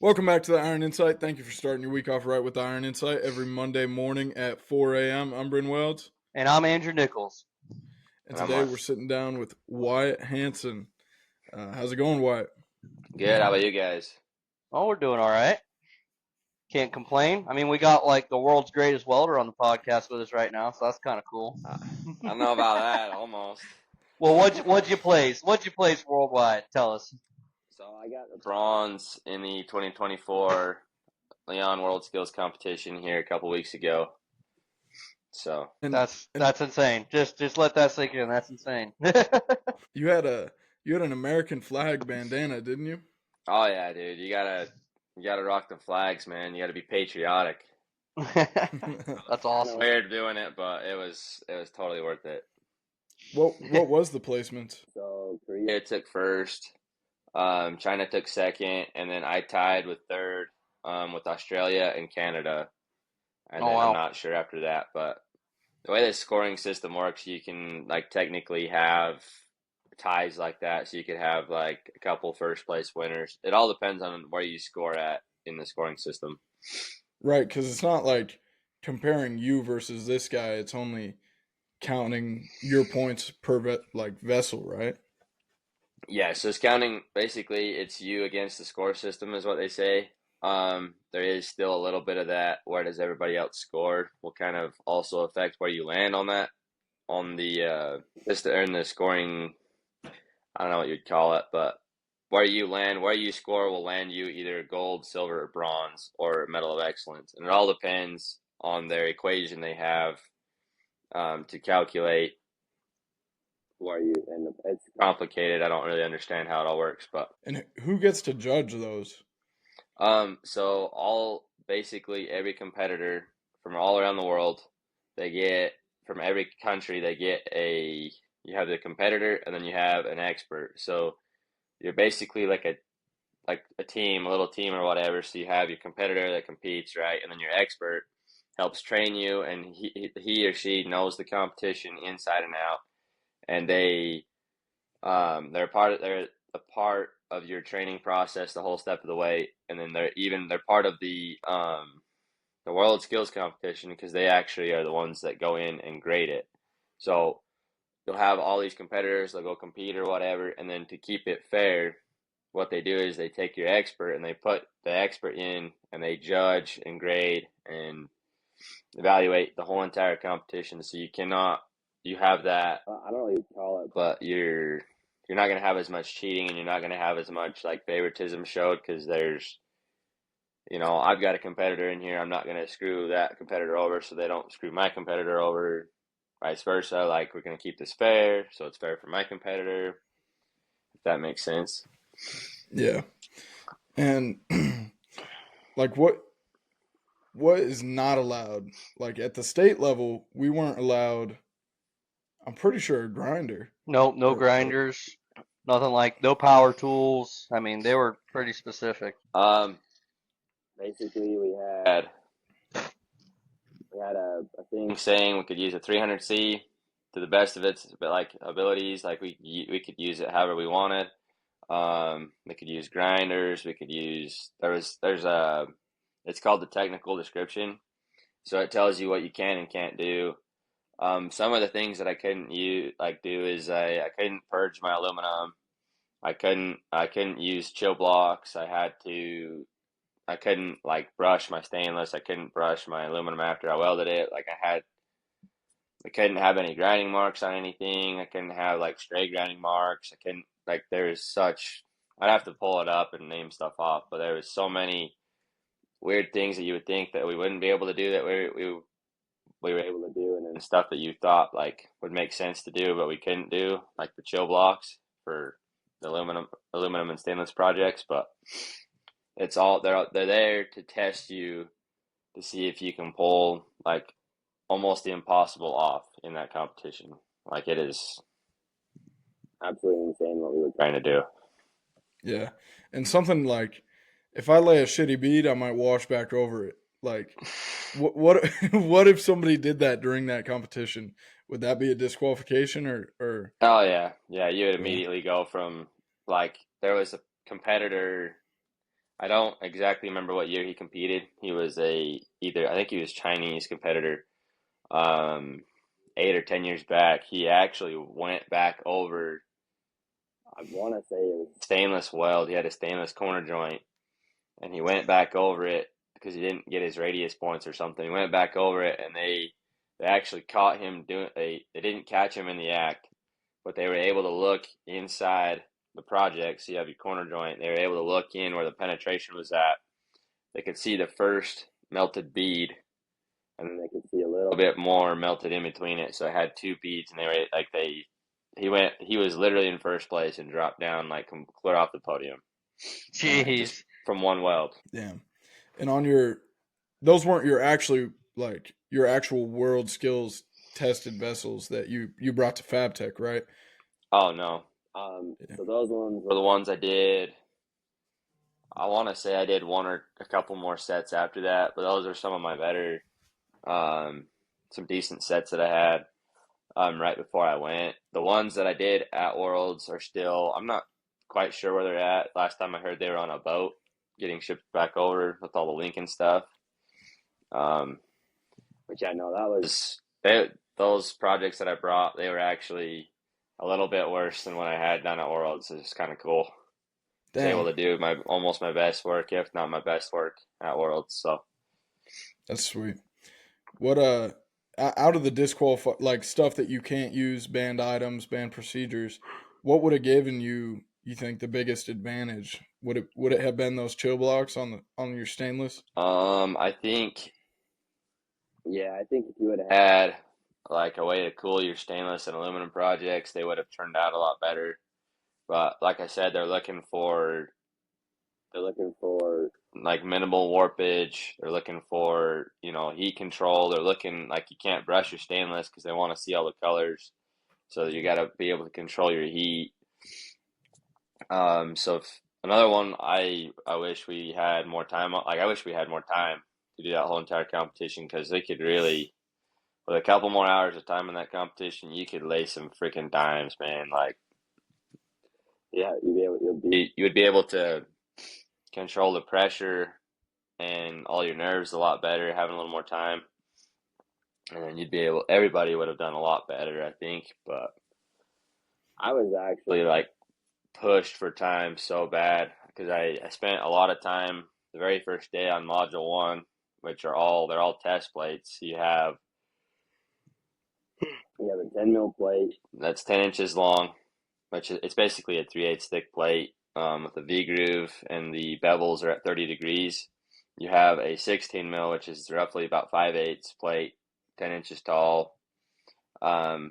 Welcome back to the Iron Insight. Thank you for starting your week off right with the Iron Insight every Monday morning at 4 a.m. I'm Bryn Welds, And I'm Andrew Nichols. and And I'm today like, we're sitting down with Wyatt Hansen. How's it going, Wyatt? good. How about you guys? Oh, we're doing all right. Can't complain. I mean, we got like the world's greatest welder on the podcast with us right now, so that's kind of cool. I don't know about that. Almost. Well, what'd you place? What'd you place worldwide? Tell us. So I got the bronze in the 2024 Lyon World Skills Competition here a couple weeks ago. So And That's insane. Just let that sink in. That's insane. you had an American flag bandana, didn't you? oh yeah, dude, you gotta rock the flags, man. You gotta be patriotic. That's awesome. Weird doing it, but it was totally worth it. What was the placement? So Korea took first, China took second, and then I tied with third, with Australia and Canada. And Oh then I'm wow. not sure after that, but the way the scoring system works, you can like technically have ties like that. So you could have like a couple first place winners. It all depends on where you score at in the scoring system. Right, because it's not like comparing you versus this guy. It's only counting your points per vessel, right? Yeah, so it's counting basically it's you against the score system is what they say. There is still a little bit of that. Where does everybody else score will kind of also affect where you land on that on the just to earn the scoring. I don't know what you'd call it, but where you land, where you score will land you either gold, silver, or bronze, or medal of excellence, and it all depends on their equation they have to calculate where you end up. It's complicated. I don't really understand how it all works, but And who gets to judge those? so all basically every competitor from all around the world, they get from every country they get a. You have the competitor, and then you have an expert. So you're basically like a team, a little team or whatever. So you have your competitor that competes, right? And then your expert helps train you, and he or she knows the competition inside and out. And they're a part of your training process the whole step of the way. And then they're part of the World Skills Competition because they actually are the ones that go in and grade it. So you'll have all these competitors, they'll go compete or whatever, and then to keep it fair, what they do is they take your expert and they put the expert in and they judge and grade and evaluate the whole entire competition. So you have that, I don't know what you call it, but you're not going to have as much cheating and you're not going to have as much like favoritism showed because I've got a competitor in here. I'm not going to screw that competitor over so they don't screw my competitor over, vice versa. Like we're going to keep this fair so it's fair for my competitor, if that makes sense. Yeah. And like what is not allowed? Like at the state level, we weren't allowed. I'm pretty sure a grinder. Nope, no Or grinders. Nothing like no power tools. I mean, they were pretty specific. Um, Basically we had a thing saying we could use a 300C to the best of its like abilities. Like we could use it however we wanted. We could use grinders. We could use there's a it's called the technical description. So it tells you what you can and can't do. Some of the things that I couldn't do is I couldn't purge my aluminum. I couldn't use chill blocks. I couldn't like brush my stainless. I couldn't brush my aluminum after I welded it. I couldn't have any grinding marks on anything. I couldn't have like stray grinding marks. I couldn't like there's such. I'd have to pull it up and name stuff off, but there was so many weird things that you would think that we wouldn't be able to do that we were able to do, and then stuff that you thought like would make sense to do, but we couldn't do, like the chill blocks for the aluminum and stainless projects. But it's all they're there to test you to see if you can pull like almost the impossible off in that competition. Like it is absolutely insane what we were trying to do. yeah, and something like if I lay a shitty bead, I might wash back over it. Like what what if somebody did that during that competition? Would that be a disqualification or Oh yeah, yeah. You would yeah? immediately go from like there was a competitor. I don't exactly remember what year he competed. He was I think he was Chinese competitor. Um, 8 or 10 years back, he actually went back over. I want to say it was stainless weld. He had a stainless corner joint, and he went back over it because he didn't get his radius points or something. He went back over it, and they actually caught him doing. They didn't catch him in the act, but they were able to look inside the project. So you have your corner joint. They were able to look in where the penetration was at. They could see the first melted bead, and then they could see a little bit more melted in between it. So it had two beads, and they were like he was literally in first place and dropped down like clear off the podium. Jeez. Just from one weld. Damn. And on those weren't your actual world skills tested vessels that you brought to FabTech, right? Oh no. So those ones were the ones I did. I want to say I did one or a couple more sets after that, but those are some of my better, some decent sets that I had right before I went. The ones that I did at Worlds are still, I'm not quite sure where they're at. Last time I heard they were on a boat getting shipped back over with all the Lincoln stuff. Which I know that was those projects that I brought, they were actually a little bit worse than what I had done at Worlds. It's kind of cool. I was able to do almost my best work, if not my best work at Worlds. So that's sweet. What out of the disqualify stuff that you can't use, banned items, banned procedures, what would have given you think the biggest advantage? Would it have been those chill blocks on your stainless? I think if you would have had like a way to cool your stainless and aluminum projects, they would have turned out a lot better. But like I said, they're looking for like minimal warpage. They're looking for, heat control. They're looking like you can't brush your stainless because they want to see all the colors. So you got to be able to control your heat. Another one, I wish we had more time. Like I wish we had more time to do that whole entire competition because they could really, with a couple more hours of time in that competition, you could lay some freaking dimes, man. Like, yeah, you would be able to control the pressure and all your nerves a lot better, having a little more time. And then everybody would have done a lot better, I think. But I was actually like pushed for time so bad because I spent a lot of time the very first day on module 1, which they're all test plates. You have a 10 mil plate that's 10 inches long, which it's basically a 3/8 thick plate with a V groove, and the bevels are at 30 degrees. You have a 16 mil, which is roughly about 5/8 plate, 10 inches tall.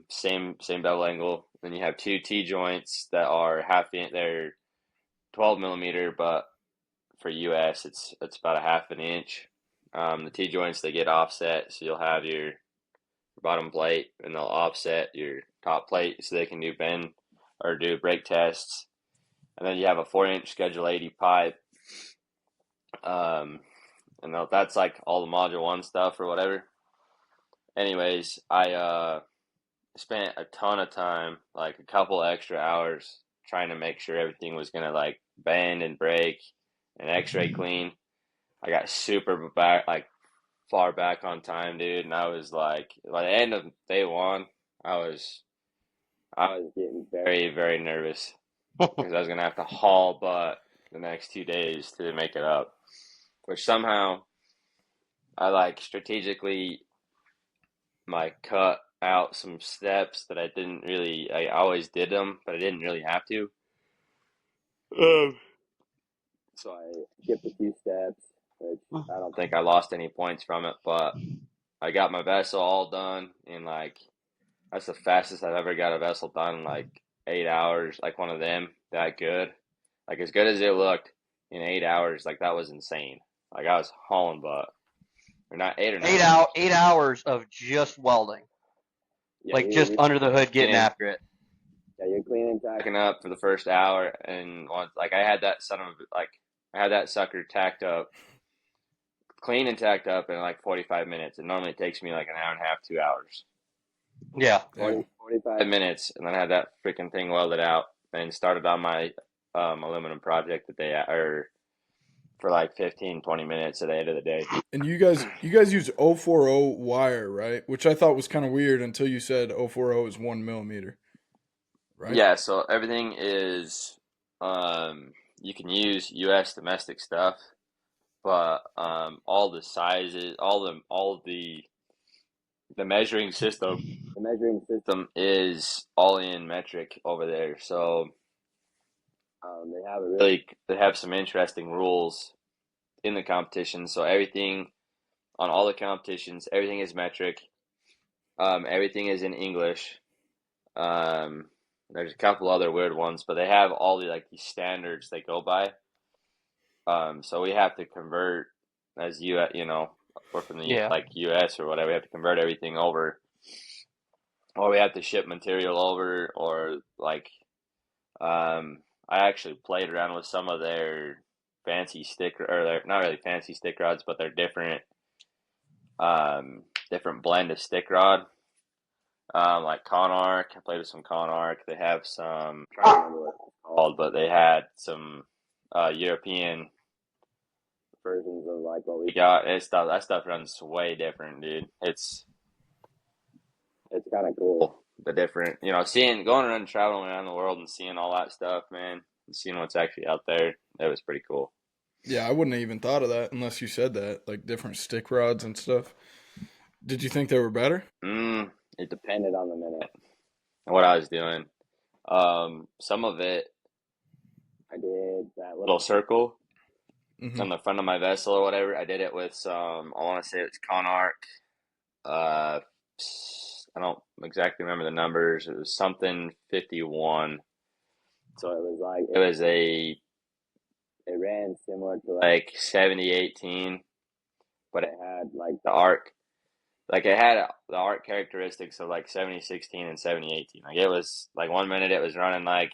Same bevel angle. Then you have two T joints that are half inch. They're 12 millimeter, but for US, it's about a half an inch. The T joints, they get offset, so you'll have your bottom plate, and they'll offset your top plate so they can do bend or do brake tests. And then you have a 4-inch Schedule 80 pipe. And that's like all the Module 1 stuff or whatever. Anyways, I spent a ton of time, like a couple extra hours, trying to make sure everything was going to like bend and break and x-ray clean. I got super far back on time, dude. And I was like, by the end of day 1, I was getting very, very nervous because I was going to have to haul butt the next 2 days to make it up, which somehow I strategically cut out some steps that I always did them, but I didn't really have to. So I skipped a few steps, which I don't think I lost any points from it, but I got my vessel all done in that's the fastest I've ever got a vessel done, 8 hours, like one of them, that good. Like as good as it looked in 8 hours, that was insane. I was hauling butt. Or not 8 or 9 8 hours of just welding. Yeah, just under the hood getting after it. Yeah, you're cleaning, tacking up for the first hour, and once I had that I had that sucker tacked up, clean and tacked up in 45 minutes. It normally takes me an hour and a half, 2 hours. Yeah. 45 minutes, and then I had that freaking thing welded out and started on my aluminum project the day, or for like 15, 20 minutes at the end of the day. And you guys use 040 wire, right? Which I thought was kind of weird until you said 040 is 1 millimeter, right? Yeah, so everything is you can use US domestic stuff, but all the sizes, the measuring system is all in metric over there. So they have some interesting rules in the competition. So everything on all the competitions, everything is metric. Everything is in English. There's a couple other weird ones, but they have all these standards they go by. So we have to convert as we're from the Yeah. US or whatever. We have to convert everything over, or we have to ship material over, or I actually played around with some of their fancy stick, or they're not really fancy stick rods, but they're different blend of stick rod. Like Conarc, I played with some Conarc. They have some, I'm trying to remember what it's called, but they had some European versions of like what we got. That stuff runs way different, dude. It's kind of cool. The different, going around traveling around the world and seeing all that stuff, man, and seeing what's actually out there. It was pretty cool. Yeah, I wouldn't have even thought of that unless you said that, like different stick rods and stuff. Did you think they were better? It depended on the minute and what I was doing. Some of it, I did that little circle on the front of my vessel or whatever. I did it with some, I want to say it's Conarc. I don't exactly remember the numbers. It was something 51. So it ran similar to like 7018, but it had like the arc. Like it had the arc characteristics of like 7016 and 7018. Like it was like 1 minute it was running like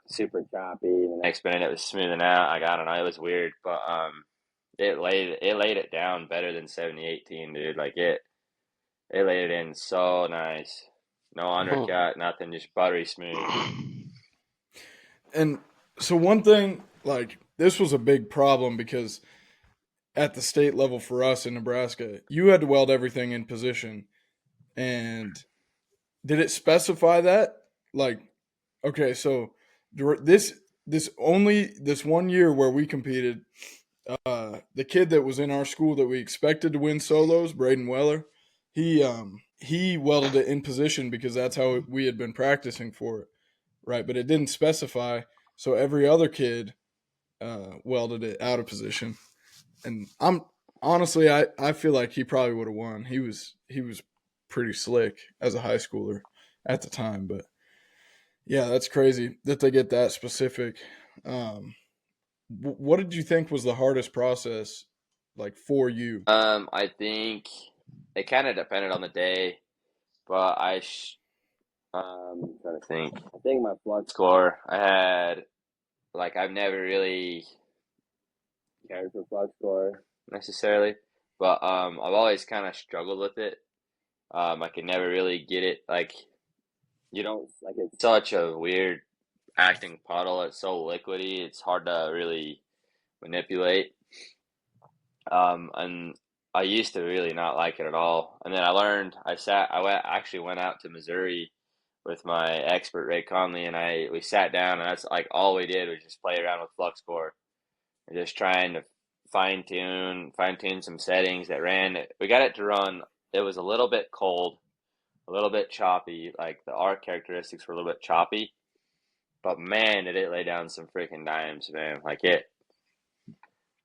super choppy, and the next minute it was smoothing out. Like I don't know, it was weird, but it laid it down better than 7018, dude. Like it laid it in so nice. No undercut, nothing, just buttery smooth. And so one thing, like this was a big problem because at the state level for us in Nebraska, you had to weld everything in position. And did it specify that? Like, okay, so this 1 year where we competed, the kid that was in our school that we expected to win solos, Braden Weller, he welded it in position because that's how we had been practicing for it, right? But it didn't specify, so every other kid welded it out of position. And honestly, I feel like he probably would have won. He was pretty slick as a high schooler at the time, but yeah, that's crazy that they get that specific. What did you think was the hardest process, like for you? I think it kind of depended on the day, but I'm trying to think. I think my flux core, I had I've never really cared for flux core necessarily, but I've always kind of struggled with it. I could never really get it. You don't it's such a weird acting puddle. It's so liquidy. It's hard to really manipulate. And I used to really not like it at all. And then I learned. Actually went out to Missouri with my expert Ray Conley, and we sat down, and that's like all we did was just play around with flux core and just trying to fine tune some settings that ran. We got it to run. It was a little bit cold, a little bit choppy. Like the arc characteristics were a little bit choppy, but man, did it lay down some freaking dimes, man. Like it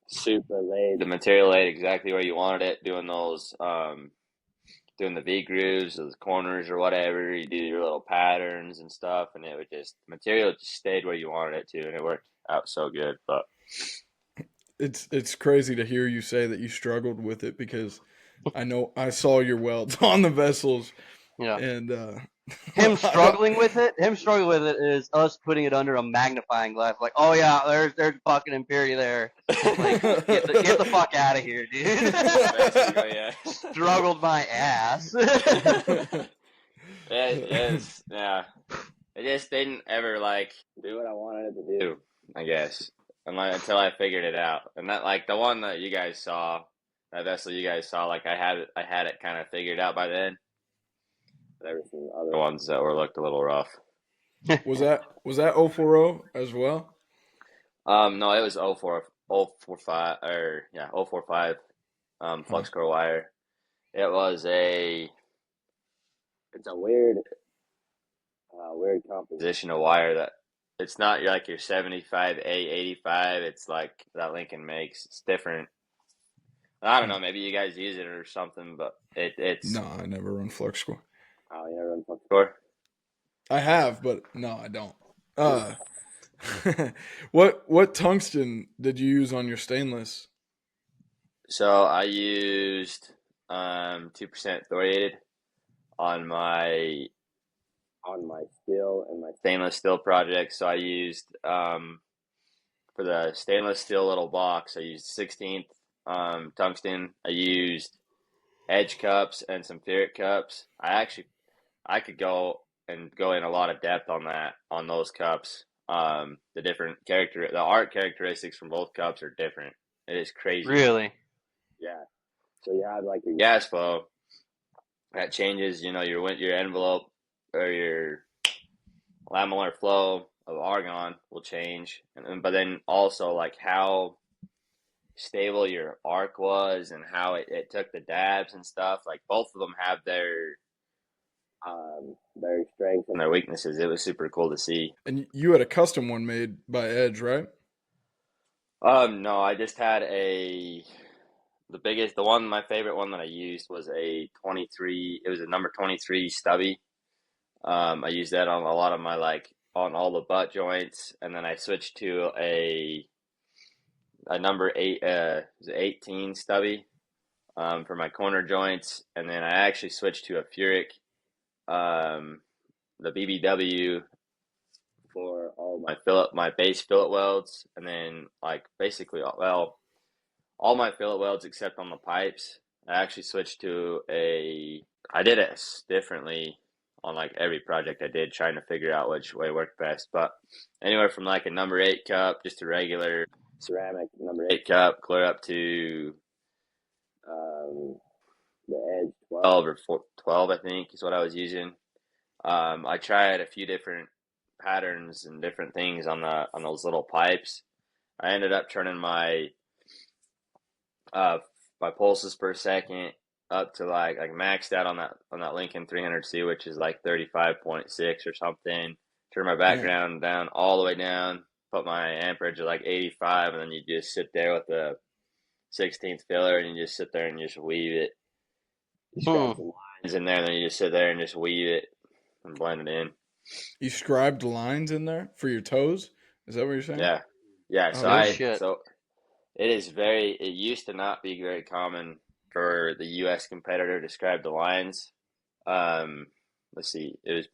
super laid. The material laid exactly where you wanted it. Doing the V grooves, those corners or whatever. You do your little patterns and stuff, and material just stayed where you wanted it to, and it worked out so good. But it's crazy to hear you say that you struggled with it because I know I saw your welds on the vessels. Yeah. And him struggling with it is us putting it under a magnifying glass. Like, oh yeah, there's fucking impurity there. Like, get the fuck out of here, dude. yeah. Struggled my ass. Yeah. It just didn't ever do what I wanted it to do, I guess. until I figured it out. And that, like the one that you guys saw, that vessel you guys saw, like I had it kind of figured out by then. There were some other ones that looked a little rough. Was that 040 as well? No, it was 045 or yeah, 045 Huh. flux core wire. It was it's a weird composition of wire that it's not like your 75A85. It's like that Lincoln makes. It's different. I don't Huh. know. Maybe you guys use it or something, but it's. No, I never run flux core. Oh, you never run flux core? I have, but no, I don't. Uh, what tungsten did you use on your stainless? So I used 2% thoriated on my steel and my stainless steel project. So I used for the stainless steel little box, I used 16th tungsten. I used edge cups and some ferrite cups. I could go in a lot of depth on those cups. The art characteristics from both cups are different. It is crazy. Really? Yeah. So you have like your gas flow that changes, your envelope or your lamellar flow of argon will change, but then also like how stable your arc was and how it took the dabs and stuff. Like both of them have their strengths and their weaknesses. It was super cool to see. And you had a custom one made by Edge, right? No, I just had my favorite one that I used was a 23. It was a number 23 stubby. I used that on a lot of my on all the butt joints, and then I switched to a number 18 stubby for my corner joints, and then I actually switched to a Furic, the BBW for all my base fillet welds, and then like basically all my fillet welds except on the pipes. I actually switched to I did it differently on like every project I did, trying to figure out which way worked best. But anywhere from like a number 8 cup, just a regular ceramic number 8 cup, clear up to the edge 12 or 12, I think is what I was using. I tried a few different patterns and different things on those little pipes. I ended up turning my uh, pulses per second up to like maxed out on that Lincoln 300C, which is like 35.6 or something. Turn my background down all the way down. Put my amperage at like 85, and then you just sit there with the 16th filler, and you just sit there and just weave it. You scrub some lines in there, and then you just sit there and just weave it and blend it in. You scribed lines in there for your toes? Is that what you're saying? Yeah. Oh, So it used to not be very common for the U.S. competitor to scribe the lines. Let's see, it was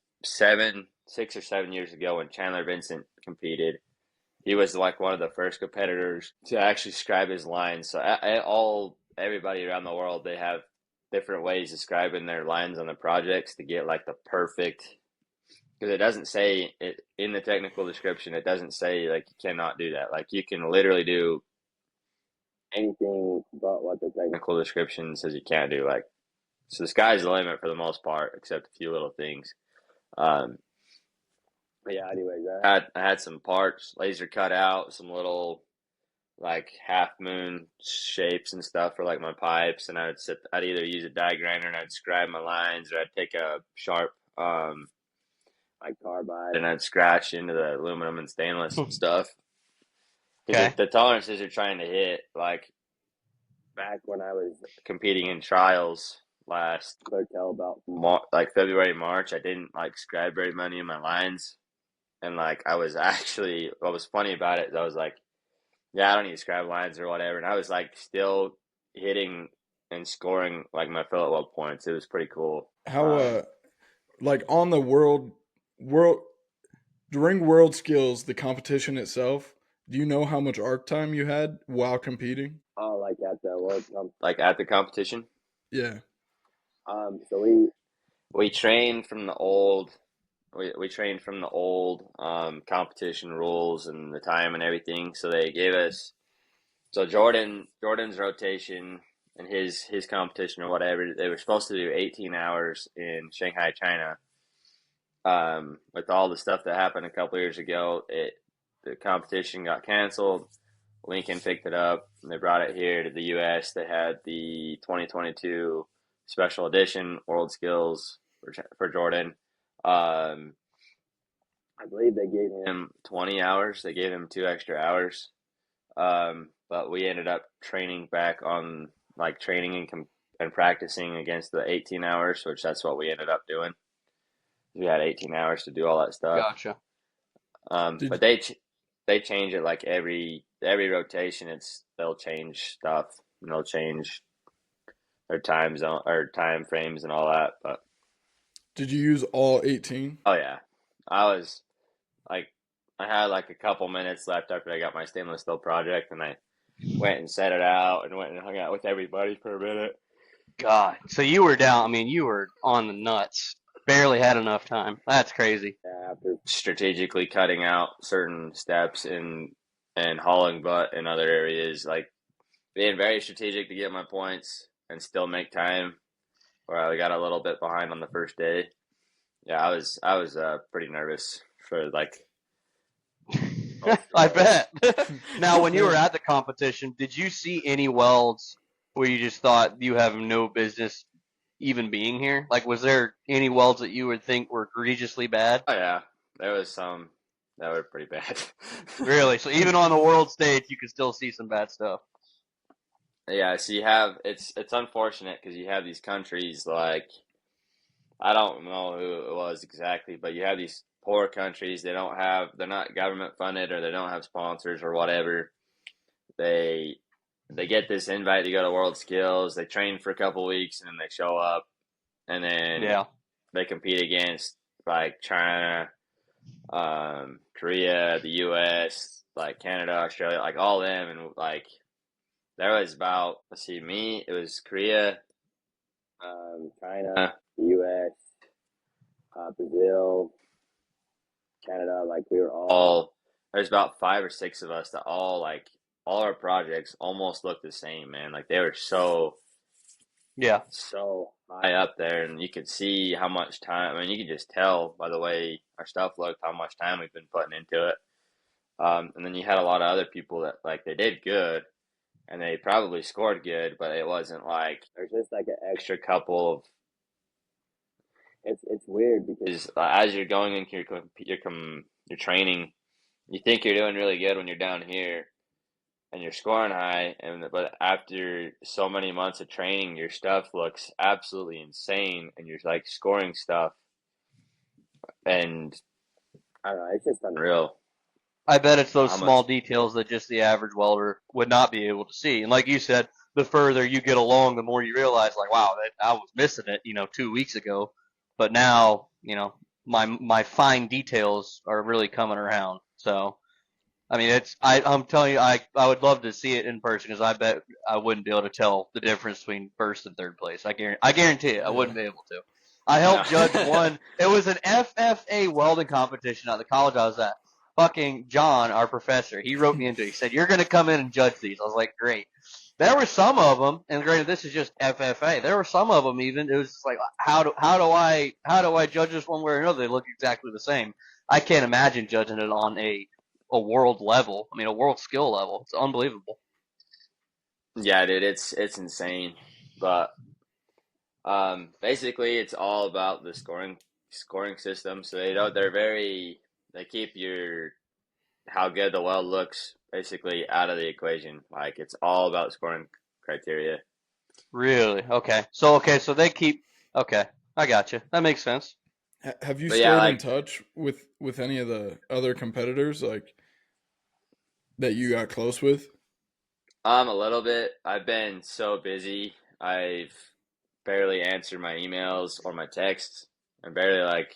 6 or 7 years ago when Chandler Vincent competed. He was like one of the first competitors to actually scribe his lines. So everybody around the world, they have different ways of scribing their lines on the projects to get like the perfect. Because it doesn't say it in the technical description. It doesn't say like you cannot do that. Like you can literally do anything but what the technical description says you can't do. Like, so the sky's the limit for the most part, except a few little things. But yeah, anyways, I had some parts laser cut out, some little like half moon shapes and stuff for like my pipes, and I'd either use a die grinder and I'd scribe my lines, or I'd take a sharp like carbide and I'd scratch into the aluminum and stainless and stuff. Because the tolerances are trying to hit. Like back when I was competing in trials last about like February, March, I didn't like scribe very many of my lines. And like what was funny about it is I was like, yeah, I don't need to scribe lines or whatever. And I was like still hitting and scoring like my fillet weld points. It was pretty cool. How like on the world during World Skills, the competition itself, do you know how much arc time you had while competing? Oh, like at the competition? Yeah. So we trained from the old we trained from the old competition rules and the time and everything. So they gave us Jordan's rotation and his competition or whatever. They were supposed to do 18 hours in Shanghai, China. With all the stuff that happened a couple years ago, the competition got canceled. Lincoln picked it up and they brought it here to the U.S. They had the 2022 special edition World Skills for Jordan. I believe they gave him 20 hours. They gave him 2 extra hours. But we ended up training back on like training and practicing against the 18 hours, which that's what we ended up doing. We had 18 hours to do all that stuff. Gotcha. But they change it like every rotation. They'll change stuff and they'll change their time zone or time frames and all that. But Did you use all 18? oh yeah, I was like I had like a couple minutes left after I got my stainless steel project, and I went and set it out and went and hung out with everybody for a minute. God. So you were down. I mean, you were on the nuts. Barely had enough time. That's crazy. Yeah, after strategically cutting out certain steps and hauling butt in other areas, like being very strategic to get my points and still make time, where I got a little bit behind on the first day. Yeah, I was pretty nervous for like. I bet. Now, when you were at the competition, did you see any welds where you just thought you have no business even being here? Like, was there any welds that you would think were egregiously bad? Oh yeah, there was some that were pretty bad. Really? So even on the world stage, you could still see some bad stuff. Yeah, so you have it's unfortunate because you have these countries like I don't know who it was exactly, but you have these poor countries. They're not government funded or they don't have sponsors or whatever. They they get this invite to go to World Skills. They train for a couple weeks and then they show up and then Yeah. they compete against like China, Korea, the U.S., like Canada, Australia, like all them, and like there was about it was Korea, China, the U.S., Brazil, Canada. Like we were all there's about 5 or 6 of us that all our projects almost looked the same, man. Like they were Yeah. so high up there, and you could see how much time. I mean, you could just tell by the way our stuff looked how much time we've been putting into it. And then you had a lot of other people that like they did good, and they probably scored good, but it wasn't like there's just like an extra couple of. It's weird because as you're going into your training, you think you're doing really good when you're down here and you're scoring high, but after so many months of training, your stuff looks absolutely insane, and you're like scoring stuff, and I don't know, it's just unreal. I bet it's those How small much? details that just the average welder would not be able to see. And like you said, the further you get along, the more you realize, like, wow, I was missing it, 2 weeks ago, but now, my fine details are really coming around. So, I mean, I'm telling you, I would love to see it in person because I bet I wouldn't be able to tell the difference between first and third place. I guarantee it, I wouldn't be able to. I No. helped judge one. It was an FFA welding competition at the college I was at. Fucking John, our professor, he wrote me into it. He said, "You're going to come in and judge these." I was like, "Great." There were some of them, and granted, this is just FFA. There were some of them even. It was just like, how do I judge this one way or another? They look exactly the same. I can't imagine judging it on a world level. I mean, a world skill level. It's unbelievable. Yeah, dude, it's insane, but basically, it's all about the scoring system. So they keep your how good the weld looks basically out of the equation. Like it's all about scoring criteria. Really? Okay, so they keep. Okay, I got you. That makes sense. Have you But yeah, stayed in like touch with any of the other competitors like that you got close with? a little bit. I've been so busy. I've barely answered my emails or my texts. I'm barely like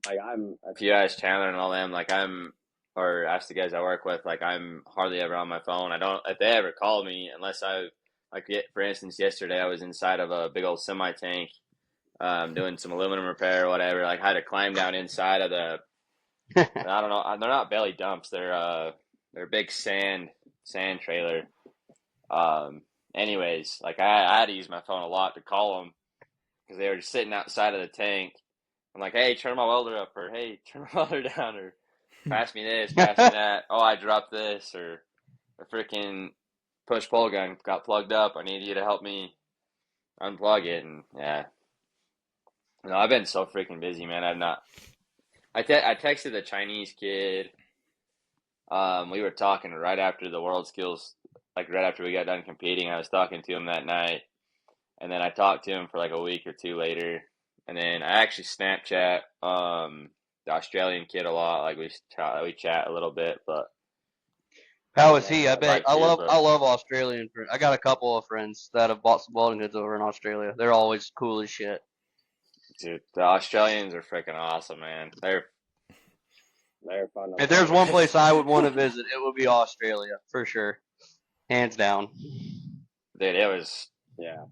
I'm if you ask Chandler and all them, or ask the guys I work with, like I'm hardly ever on my phone. I don't if they ever call me unless for instance yesterday I was inside of a big old semi tank doing some aluminum repair or whatever. Like, I had to climb down inside of the, I don't know, they're not belly dumps. They're a big sand trailer. Anyways, like I had to use my phone a lot to call them because they were just sitting outside of the tank. I'm like, hey, turn my welder up, or hey, turn my welder down, or pass me this, pass me that. Oh, I dropped this, or a freaking push pull gun got plugged up. I need you to help me unplug it. And yeah, no, I've been so freaking busy, man. I've not. I texted the Chinese kid. We were talking right after the World Skills, like right after we got done competing. I was talking to him that night, and then I talked to him for like a week or two later, and then I actually Snapchat the Australian kid a lot. Like we chat a little bit, but How is he? I I'd bet like I to, love but I love Australian friends. I got a couple of friends that have bought some welding goods over in Australia. They're always cool as shit. dude, the Australians are freaking awesome, man. They're fun to If there's learn one with. place I would want to visit, it would be Australia for sure, hands down. Dude, it was, yeah.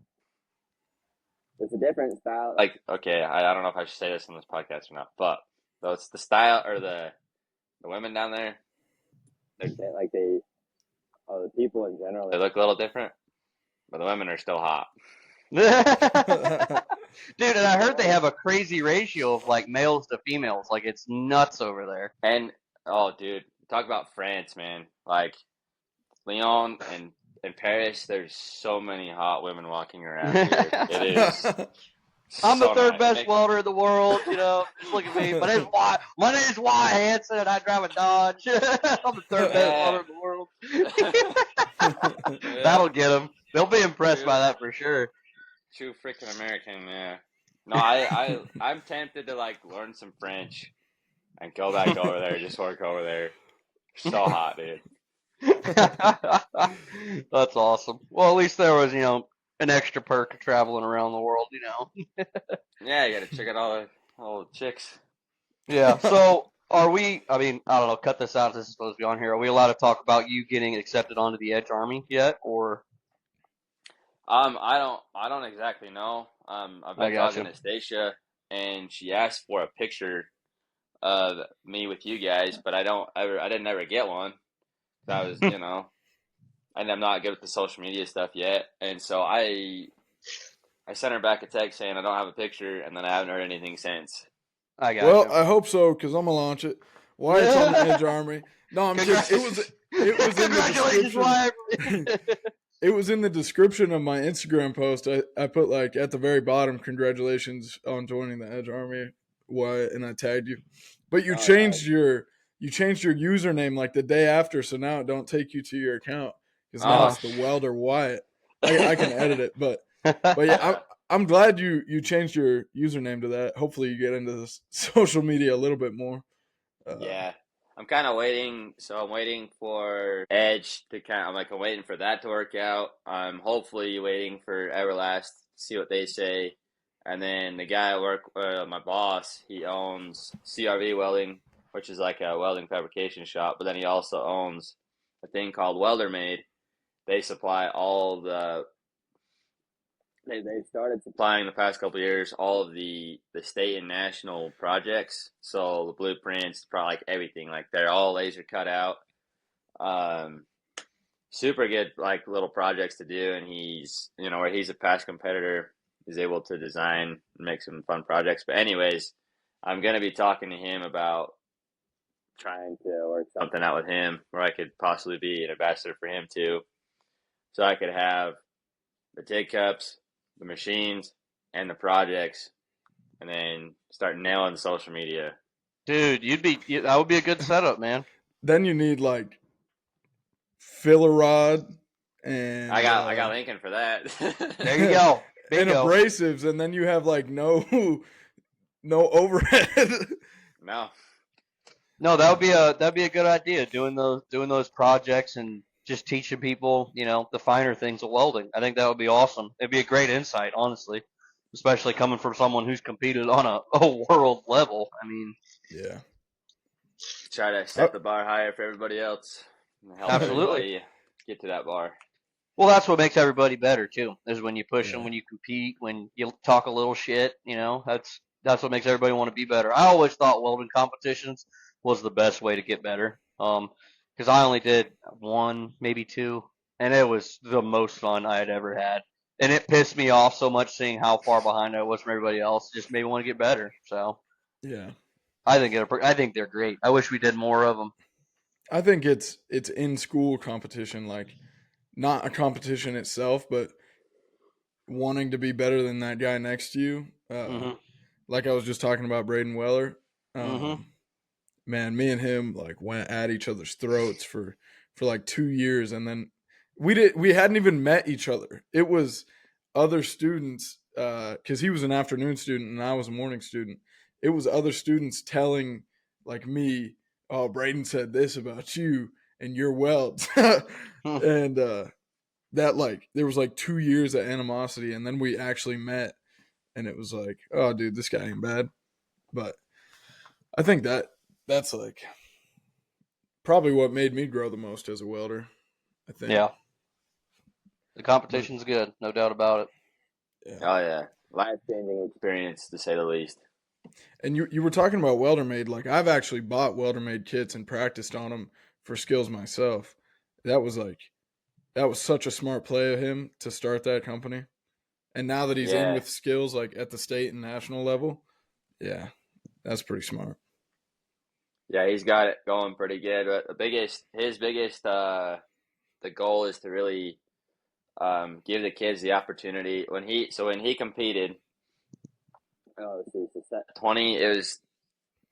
It's a different style. Like, okay, I don't know if I should say this on this podcast or not, but it's the style or the women down there. The people in general, they look a little different, but the women are still hot. Dude, and I heard they have a crazy ratio of like males to females. Like it's nuts over there. And oh, dude, talk about France, man. Like Lyon and Paris, there's so many hot women walking around, dude. It is. I'm the so third nice. best welder in the world, you know. Just look at me. My name's Wyatt Hansen, and I drive a Dodge. I'm the third best welder in the world. Yeah. That'll get them. They'll be impressed by that for sure. True freaking American, yeah. No, I'm tempted to like learn some French and go back over there, just work over there. So hot, dude. That's awesome. Well, at least there was, you know, an extra perk of traveling around the world, you know. Yeah, you gotta check out all the chicks. Yeah. So are we? I mean, I don't know. Cut this out. This is supposed to be on here. Are we allowed to talk about you getting accepted onto the Edge Army yet, or? I don't exactly know. I've been talking you. to Stacia, and she asked for a picture of me with you guys, but I didn't ever get one. I was, you know, and I'm not good with the social media stuff yet, and so I sent her back a text saying I don't have a picture, and then I haven't heard anything since. I got Well, you. I hope so because I'm gonna launch it. Wyatt's on the Edge Army. No, I'm kidding. It was in Congratulations, the Wyatt. description. It was in the description of my Instagram post. I put like at the very bottom, congratulations on joining the Edge Army, Wyatt, and I tagged you. But you changed your username like the day after, so now it don't take you to your account because now it's the Welder Wyatt. I can edit it, but yeah, I'm glad you changed your username to that. Hopefully, you get into this social media a little bit more. Yeah, I'm kind of waiting. So I'm waiting for Edge to I'm waiting for that to work out. I'm hopefully waiting for Everlast to see what they say. And then the guy I work, my boss, he owns CRV Welding, which is like a welding fabrication shop. But then he also owns a thing called Welder Made. They supply all the. They started supplying the past couple of years all of the state and national projects. So the blueprints, probably like everything, like they're all laser cut out. Super good like little projects to do, and he's where he's a past competitor, he's able to design and make some fun projects. But anyways, I'm gonna be talking to him about trying to work something out with him where I could possibly be an ambassador for him too, so I could have the TIG cups, the machines, and the projects, and then start nailing the social media. Dude, that would be a good setup, man. Then you need like filler rod and I got Lincoln for that. There you go. And Bingo. abrasives, and then you have like no overhead. No, that'd be a good idea. Doing those projects and just teaching people, you know, the finer things of welding. I think that would be awesome. It'd be a great insight, honestly, especially coming from someone who's competed on a world level. I mean, yeah. Try to set the bar higher for everybody else. And help Absolutely. everybody get to that bar. Well, that's what makes everybody better too. Is when you push them, Yeah. when you compete, when you talk a little shit. That's what makes everybody want to be better. I always thought welding competitions was the best way to get better. Because I only did one, maybe two, and it was the most fun I had ever had. And it pissed me off so much seeing how far behind I was from everybody else. It just made me want to get better. So Yeah. I think they're great. I wish we did more of them. I think it's in school competition, like not a competition itself, but wanting to be better than that guy next to you. Mhm. Like I was just talking about Braden Weller. Mhm. Man, me and him like went at each other's throats for like 2 years, and then we hadn't even met each other. It was other students because he was an afternoon student and I was a morning student. It was other students telling like me, "Oh, Braden said this about you and your welds," and that like there was like 2 years of animosity, and then we actually met, and it was like, "Oh, dude, this guy ain't bad." But I think that's like probably what made me grow the most as a welder. I think. Yeah. The But competition's good, no doubt about it. yeah, Oh yeah, life-changing experience to say the least. and you were talking about welder made. Like I've actually bought welder made kits and practiced on them for skills myself. That was like that was such a smart play of him to start that company. And now that he's in Yeah, with skills like at the state and national level, yeah, that's pretty smart. yeah, he's got it going pretty good. But his biggest, the goal is to really give the kids the opportunity when he competed. Oh, let's see, 20. It was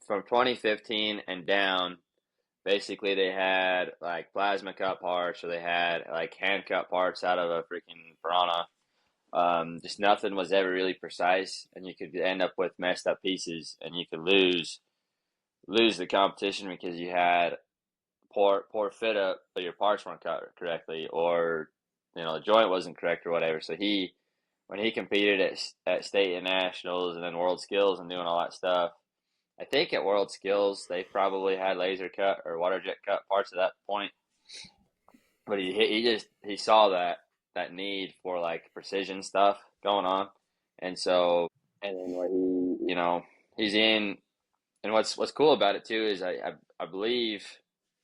from 2015 and down. Basically, they had like plasma cut parts, or they had like hand cut parts out of a freaking piranha. Just nothing was ever really precise, and you could end up with messed up pieces, and you could lose the competition because you had poor fit up, but your parts weren't cut correctly, or the joint wasn't correct or whatever. So when he competed at state and nationals, and then world skills and doing all that stuff, I think at world skills they probably had laser cut or water jet cut parts at that point. But he saw that need for like precision stuff going on, and so and then where he's in. And what's cool about it too is I believe,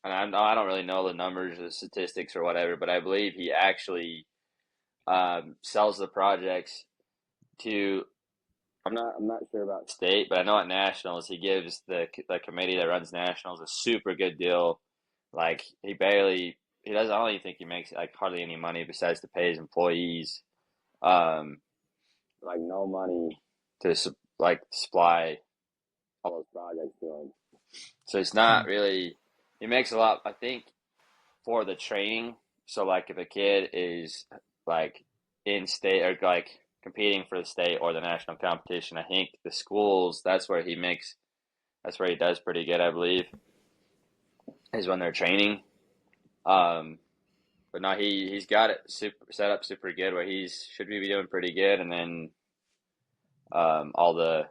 and I don't really know the numbers or the statistics or whatever, but I believe he actually sells the projects to. I'm not sure about state, but I know at nationals he gives the committee that runs nationals a super good deal. Like he doesn't. I don't even think he makes like hardly any money besides to pay his employees. Um, like no money to like supply all those projects to him. So it's not really. He makes a lot, I think, for the training. So like if a kid is like in state or like competing for the state or the national competition, I think the schools that's where he does pretty good, I believe, is when they're training. Um, but no, he's got it set up super good where he's should be doing pretty good, and then all the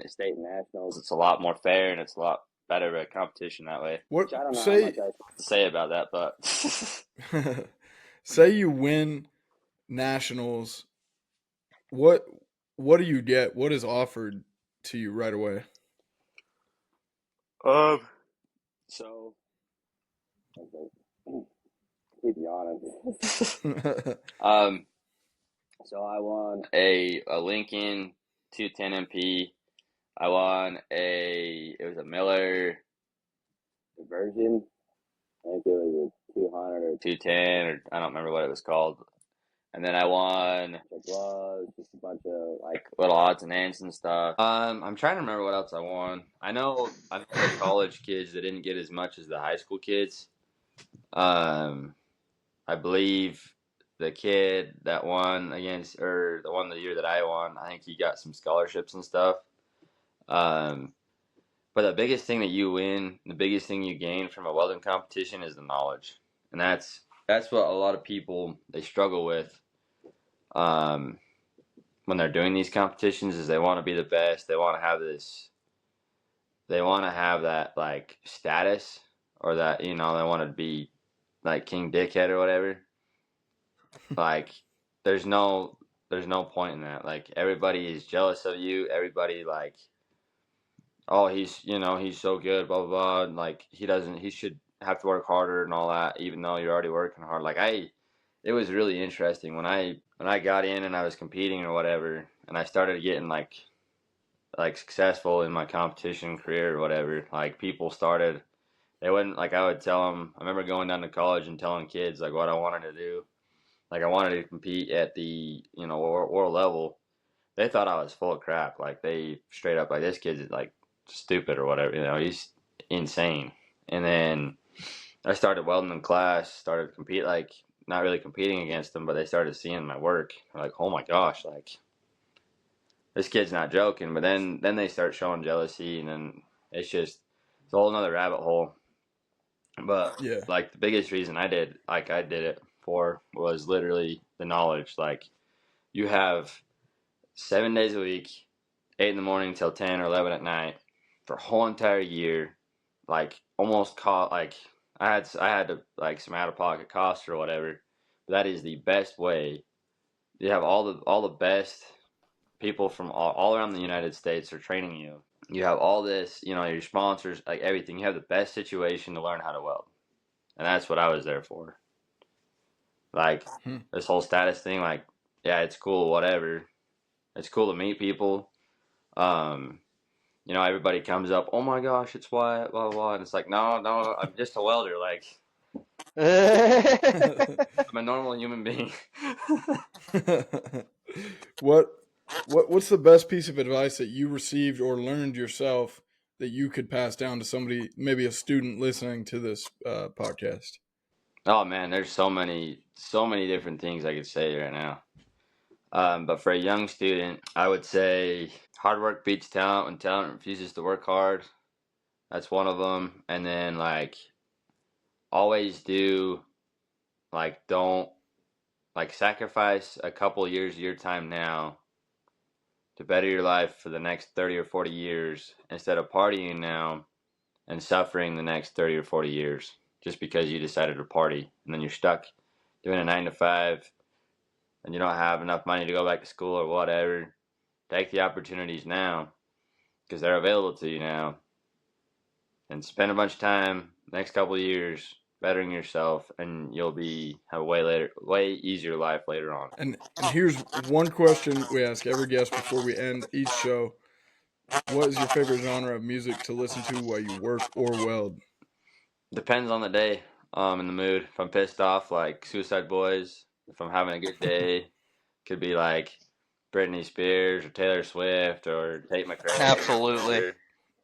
state and nationals, it's a lot more fair and it's a lot better of a competition that way. What Which I don't know how much say I have to say about that, but say you win nationals, what what do you get? What is offered to you right away? um, so okay. Keep you honest. um, so I won a Lincoln 210 MP. I won it was a Miller version. I think it was a 200 or 210, or I don't remember what it was called. And then I won gloves, just a bunch of like little odds and ends and stuff. I'm trying to remember what else I won. I know the college kids that didn't get as much as the high school kids. Um, I believe the kid that won against, or the one the year that I won, I think he got some scholarships and stuff. Um, but the biggest thing that you win, the biggest thing you gain from a welding competition is the knowledge, and that's what a lot of people they struggle with. Um, when they're doing these competitions, is they want to be the best. They want to have this. They want to have that like status, or that they want to be like King Dickhead or whatever. Like, there's no point in that. Like, everybody is jealous of you. Everybody like, oh, he's so good, blah blah blah. And, like, he should have to work harder and all that, even though you're already working hard. Like, it was really interesting when I got in and I was competing or whatever, and I started getting like successful in my competition career or whatever. Like, people started, they wouldn't, like, I would tell them. I remember going down to college and telling kids like what I wanted to do. Like, I wanted to compete at the world level. They thought I was full of crap. Like, they straight up like, this kid's like stupid or whatever. He's insane. And then I started welding in class. Started compete like not really competing against them, but they started seeing my work. They're like, oh my gosh, like, this kid's not joking. But then they start showing jealousy, and then it's a whole another rabbit hole. But Yeah. like, the biggest reason I did it for was literally the knowledge. Like, you have 7 days a week, 8 in the morning till 10 or 11 at night for a whole entire year. Like, almost caught, like, I had to, like, some out of pocket costs or whatever. But that is the best way. You have all the best people from all around the United States are training you. You have all this, your sponsors, like, everything. You have the best situation to learn how to weld. And that's what I was there for. Like, this whole status thing, like, yeah, it's cool, whatever. It's cool to meet people. Everybody comes up, oh my gosh, it's Wyatt, blah, blah, blah. And it's like, no, I'm just a welder. Like, I'm a normal human being. What's the best piece of advice that you received or learned yourself that you could pass down to somebody, maybe a student listening to this podcast? Oh man, there's so many different things I could say right now. But for a young student, I would say hard work beats talent when talent refuses to work hard. That's one of them. And then, like, always don't, like, sacrifice a couple years of your time now to better your life for the next 30 or 40 years instead of partying now and suffering the next 30 or 40 years just because you decided to party. And then you're stuck doing a 9 to 5 and you don't have enough money to go back to school or whatever. Take the opportunities now because they're available to you now, and spend a bunch of time next couple of years bettering yourself, and you'll have a way easier life later on. And here's one question we ask every guest before we end each show. What is your favorite genre of music to listen to while you work or weld? Depends on the day, in the mood. If I'm pissed off, like Suicide Boys. If I'm having a good day, could be like Britney Spears or Taylor Swift or Tate McRae. Absolutely.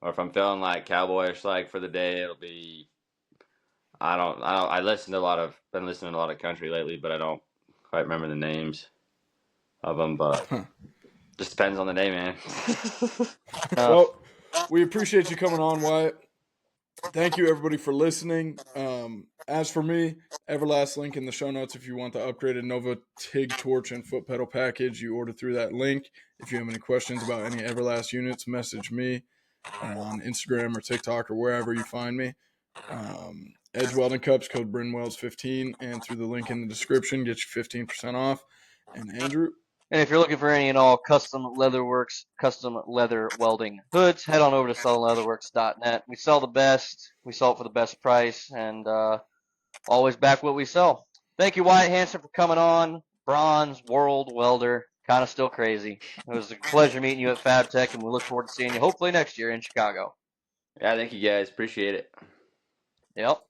Or if I'm feeling like cowboyish, like, for the day, it'll be, I been listening to a lot of country lately, but I don't quite remember the names of them, but just depends on the day, man. Well, we appreciate you coming on, Wyatt. Thank you, everybody, for listening. As for me, Everlast link in the show notes if you want the upgraded Nova TIG torch and foot pedal package. You order through that link. If you have any questions about any Everlast units, message me on Instagram or TikTok or wherever you find me. Edge Welding Cups, code BRINWELDS15, and through the link in the description, get you 15% off. And Andrew? And if you're looking for any and all custom leatherworks, custom leather welding hoods, head on over to southernleatherworks.net. We sell the best. We sell it for the best price, and always back what we sell. Thank you, Wyatt Hansen, for coming on. Bronze world welder. Kind of still crazy. It was a pleasure meeting you at FabTech, and we look forward to seeing you hopefully next year in Chicago. Yeah, thank you guys. Appreciate it. Yep.